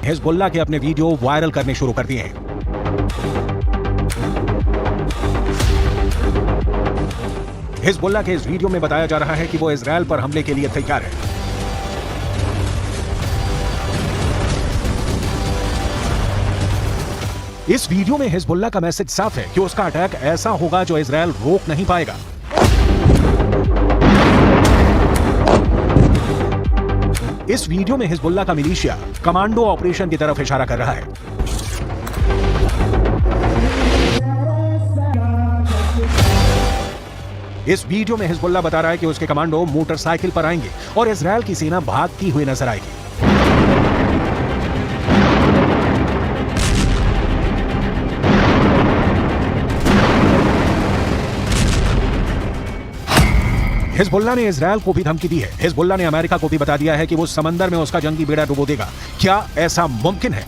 Hezbollah के अपने video viral करने शुरू कर दिए हैं। हिजबुल्लाह के इस वीडियो में बताया जा रहा है कि वो इजराइल पर हमले के लिए तैयार है। इस वीडियो में हिजबुल्लाह का मैसेज साफ है कि उसका अटैक ऐसा होगा जो इजराइल रोक नहीं पाएगा। इस वीडियो में हिजबुल्लाह का मिलिशिया कमांडो ऑपरेशन की तरफ इशारा कर रहा है। इस वीडियो में हिजबुल्लाह बता रहा है कि उसके कमांडो मोटरसाइकिल पर आएंगे और इजराइल की सेना भागती हुई नजर आएगी। हिजबुल्लाह ने इजराइल को भी धमकी दी है। हिजबुल्लाह ने अमेरिका को भी बता दिया है कि वो समंदर में उसका जंगी बेड़ा डुबो देगा। क्या ऐसा मुमकिन है?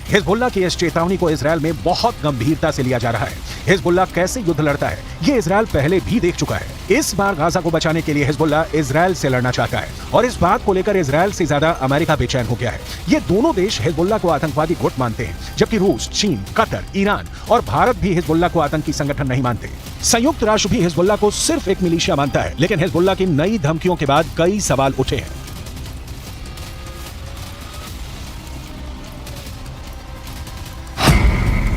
हिजबुल्लाह की इस चेतावनी को इजराइल में बहुत गंभीरता से लिया जा रहा है। हिजबुल्लाह कैसे युद्ध लड़ता है ये इजराइल पहले भी देख चुका है। इस बार गाजा को बचाने के लिए हिजबुल्लाह इजराइल से लड़ना चाहता है और इस बात को लेकर इजराइल से ज्यादा अमेरिका बेचैन हो गया है। ये दोनों देश हिजबुल्लाह को आतंकवादी गुट मानते हैं, जबकि रूस, चीन, कतर, ईरान और भारत भी हिजबुल्लाह को आतंकी संगठन नहीं मानते। संयुक्त राष्ट्र भी हिजबुल्लाह को सिर्फ एक मिलिशिया मानता है, लेकिन हिजबुल्लाह की नई धमकियों के बाद कई सवाल उठे हैं।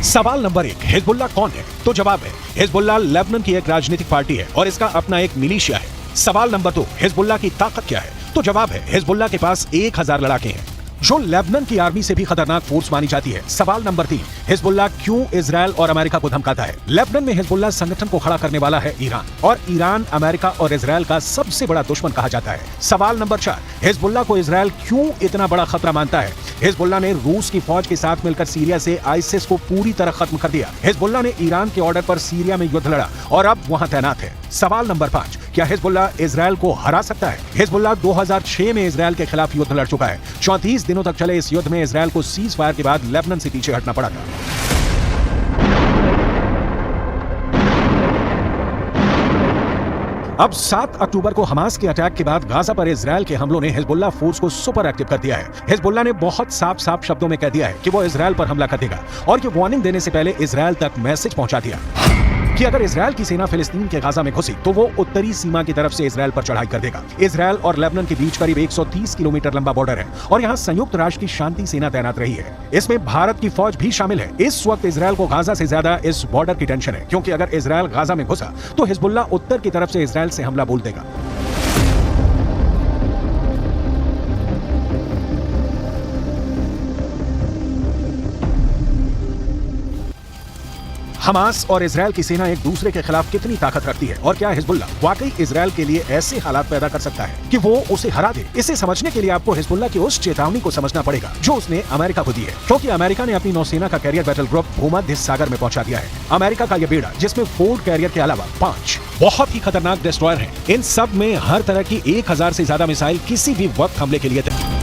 सवाल नंबर 1, हिजबुल्लाह कौन है? तो जवाब है, हिजबुल्लाह लेबनान की एक राजनीतिक पार्टी है और इसका अपना एक मिलिशिया है। सवाल नंबर 2, हिजबुल्लाह की ताकत क्या है? तो जवाब है, हिजबुल्लाह के पास 1000 लड़ाके हैं, जो लेबनान की आर्मी से भी खतरनाक फोर्स मानी जाती है। सवाल नंबर 3, हिजबुल्लाह क्यों इजराइल और अमेरिका को धमकाता है? लेबनान में हिजबुल्लाह संगठन को खड़ा करने वाला है ईरान, और ईरान अमेरिका और इजराइल का सबसे बड़ा दुश्मन कहा जाता है। सवाल नंबर 4, हिजबुल्लाह को इजराइल क्यों इतना बड़ा खतरा मानता है? हिजबुल्लाह ने रूस की फौज के साथ मिलकर सीरिया से आईसिस को पूरी तरह खत्म कर दिया। हिजबुल्लाह ने ईरान के ऑर्डर पर सीरिया में युद्ध लड़ा और अब वहां तैनात है। सवाल नंबर 5, क्या हिजबुल्लाह इजराइल को हरा सकता है? हिजबुल्लाह 2006 में इजराइल के खिलाफ युद्ध लड़ चुका है। 34 दिनों तक चले इस युद्ध में इजराइल को सीज फायर के बाद लेबनान से पीछे हटना पड़ा था। अब 7 अक्टूबर को हमास के अटैक के बाद गाजा पर इजराइल के हमलों ने हिजबुल्लाह फोर्स को सुपर एक्टिव कर दिया है। हिजबुल्लाह ने बहुत साफ शब्दों में कह दिया है कि वो इजराइल पर हमला कर देगा और ये वार्निंग देने से पहले इजराइल तक मैसेज पहुंचा दिया कि अगर इजराइल की सेना फिलिस्तीन के गाजा में घुसी तो वो उत्तरी सीमा की तरफ से इजराइल पर चढ़ाई कर देगा। इजराइल और लेबनान के बीच करीब 130 किलोमीटर लंबा बॉर्डर है और यहाँ संयुक्त राष्ट्र की शांति सेना तैनात रही है। इसमें भारत की फौज भी शामिल है। इस वक्त इजराइल को गाजा से ज्यादा इस बॉर्डर की टेंशन है, क्योंकि अगर इजराइल गाजा में घुसा तो हिजबुल्लाह उत्तर की तरफ से इजराइल से हमला बोल देगा। हमास और इजराइल की सेना एक दूसरे के खिलाफ कितनी ताकत रखती है और क्या हिजबुल्लाह वाकई इजराइल के लिए ऐसे हालात पैदा कर सकता है कि वो उसे हरा दे? इसे समझने के लिए आपको हिजबुल्लाह की उस चेतावनी को समझना पड़ेगा जो उसने अमेरिका को दी है, क्योंकि अमेरिका ने अपनी नौसेना का कैरियर बैटल ग्रुप भूमध्य सागर में पहुंचा दिया है। अमेरिका का यह बेड़ा, जिसमें 4 कैरियर के अलावा 5 बहुत ही खतरनाक डिस्ट्रॉयर हैं, इन सब में हर तरह की 1000 से ज्यादा मिसाइल किसी भी वक्त हमले के लिए तैयार।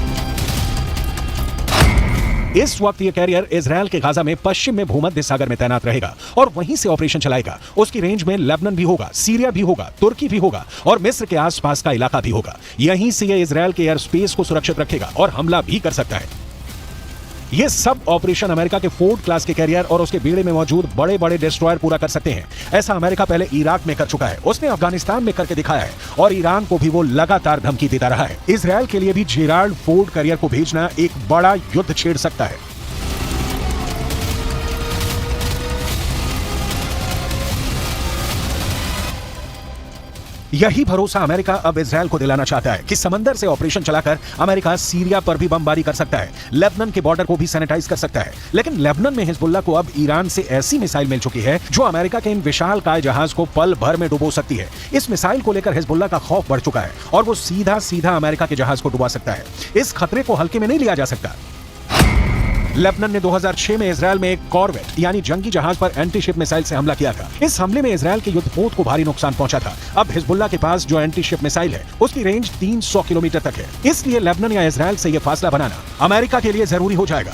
इस वक्त ये कैरियर इजराइल के गाजा में पश्चिम में भूमध्य सागर में तैनात रहेगा और वहीं से ऑपरेशन चलाएगा। उसकी रेंज में लेबनान भी होगा, सीरिया भी होगा, तुर्की भी होगा और मिस्र के आसपास का इलाका भी होगा। यहीं से ये इजराइल के एयर स्पेस को सुरक्षित रखेगा और हमला भी कर सकता है। ये सब ऑपरेशन अमेरिका के फोर्ड क्लास के कैरियर और उसके बेड़े में मौजूद बड़े बड़े डिस्ट्रॉयर पूरा कर सकते हैं। ऐसा अमेरिका पहले इराक में कर चुका है, उसने अफगानिस्तान में करके दिखाया है और ईरान को भी वो लगातार धमकी देता रहा है। इजराइल के लिए भी जेराल्ड फोर्ड कैरियर को भेजना एक बड़ा युद्ध छेड़ सकता है। यही भरोसा अमेरिका अब इजराइल को दिलाना चाहता है कि समंदर से ऑपरेशन चलाकर अमेरिका सीरिया पर भी बमबारी कर सकता है, लेबनान के बॉर्डर को भी सैनिटाइज कर सकता है। लेकिन लेबनान में हिजबुल्लाह को अब ईरान से ऐसी मिसाइल मिल चुकी है जो अमेरिका के इन विशालकाय जहाज को पल भर में डुबो सकती है। इस मिसाइल को लेकर हिजबुल्लाह का खौफ बढ़ चुका है और वो सीधा सीधा अमेरिका के जहाज को डुबा सकता है। इस खतरे को हल्के में नहीं लिया जा सकता। लेबनान ने 2006 में इजराइल में एक कॉर्वेट यानी जंगी जहाज पर एंटी शिप मिसाइल से हमला किया था। इस हमले में इजराइल के युद्धपोत को भारी नुकसान पहुंचा था। अब हिजबुल्लाह के पास जो एंटी शिप मिसाइल है उसकी रेंज 300 किलोमीटर तक है। इसलिए लेबनान या इजराइल से यह फासला बनाना अमेरिका के लिए जरूरी हो जाएगा।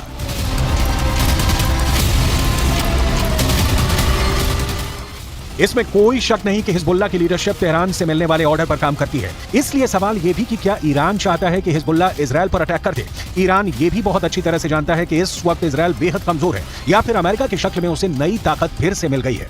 इसमें कोई शक नहीं कि हिजबुल्लाह की लीडरशिप तेहरान से मिलने वाले ऑर्डर पर काम करती है। इसलिए सवाल यह भी कि क्या ईरान चाहता है कि हिजबुल्लाह इजराइल पर अटैक कर दे। ईरान ये भी बहुत अच्छी तरह से जानता है कि इस वक्त इजराइल बेहद कमजोर है, या फिर अमेरिका की शक्ल में उसे नई ताकत फिर से मिल गई है।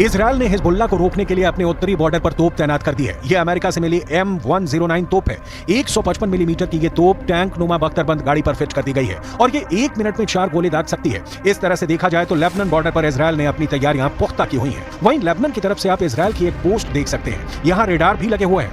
इजराइल ने हिजबुल्लाह को रोकने के लिए अपने उत्तरी बॉर्डर पर तोप तैनात कर दी है। यह अमेरिका से मिली M109 तोप है। 155 मिलीमीटर की यह तोप टैंक नुमा बख्तरबंद गाड़ी पर फिट कर दी गई है और ये 1 मिनट में 4 गोले दाग सकती है। इस तरह से देखा जाए तो लेबनान बॉर्डर पर इजराइल ने अपनी तैयारियां पुख्ता की हुई हैं। वहीं लेबनान की तरफ से आप इजराइल की एक पोस्ट देख सकते हैं। यहाँ रेडार भी लगे हुए हैं।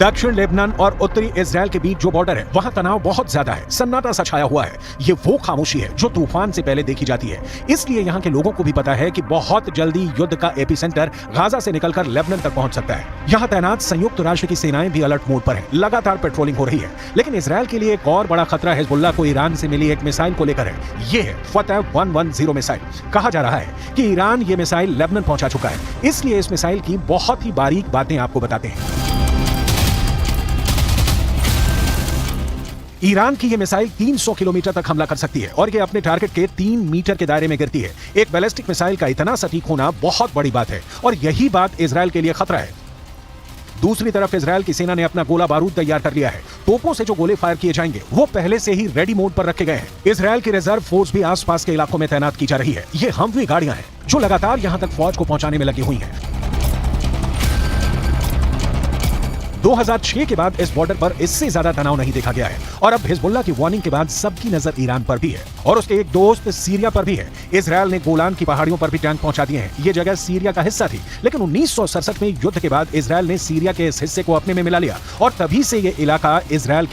दक्षिण लेबनान और उत्तरी इजराइल के बीच जो बॉर्डर है वहां तनाव बहुत ज्यादा है। सन्नाटा सा छाया हुआ है। ये वो खामोशी है जो तूफान से पहले देखी जाती है। इसलिए यहाँ के लोगों को भी पता है कि बहुत जल्दी युद्ध का एपिसेंटर गाजा से निकलकर लेबनान तक पहुंच सकता है। यहाँ तैनात संयुक्त राष्ट्र की सेनाएं भी अलर्ट मोड पर हैं। लगातार पेट्रोलिंग हो रही है। लेकिन इजराइल के लिए एक और बड़ा खतरा हिजबुल्लाह को ईरान से मिली एक मिसाइल को लेकर है। ये है फतह 110 मिसाइल। कहा जा रहा है कि ईरान ये मिसाइल लेबनान पहुंचा चुका है। इसलिए इस मिसाइल की बहुत ही बारीक बातें आपको बताते हैं। ईरान की यह मिसाइल 300 किलोमीटर तक हमला कर सकती है और यह अपने टारगेट के 3 मीटर के दायरे में गिरती है। एक बैलिस्टिक मिसाइल का इतना सटीक होना बहुत बड़ी बात है और यही बात इजराइल के लिए खतरा है। दूसरी तरफ इजराइल की सेना ने अपना गोला बारूद तैयार कर लिया है। तोपों से जो गोले फायर किए जाएंगे वो पहले से ही रेडी मोड पर रखे गए हैं। इजराइल की रिजर्व फोर्स भी आसपास के इलाकों में तैनात की जा रही है। ये हमवी गाड़ियां हैं जो लगातार यहां तक फौज को पहुंचाने में लगी हुई हैं। 2006 के बाद इस बॉर्डर पर इससे ज्यादा तनाव नहीं देखा गया है और अब हिजबुल्लाह की वार्निंग के बाद सबकी नजर ईरान पर भी है और उसके एक दोस्त सीरिया पर भी है। इजराइल ने गोलान की पहाड़ियों पर भी टैंक पहुंचा दिए हैं। ये जगह सीरिया का हिस्सा थी, लेकिन 1967 में युद्ध के बाद इजराइल ने सीरिया के इस हिस्से को अपने में मिला लिया और तभी से ये इलाका इजराइल के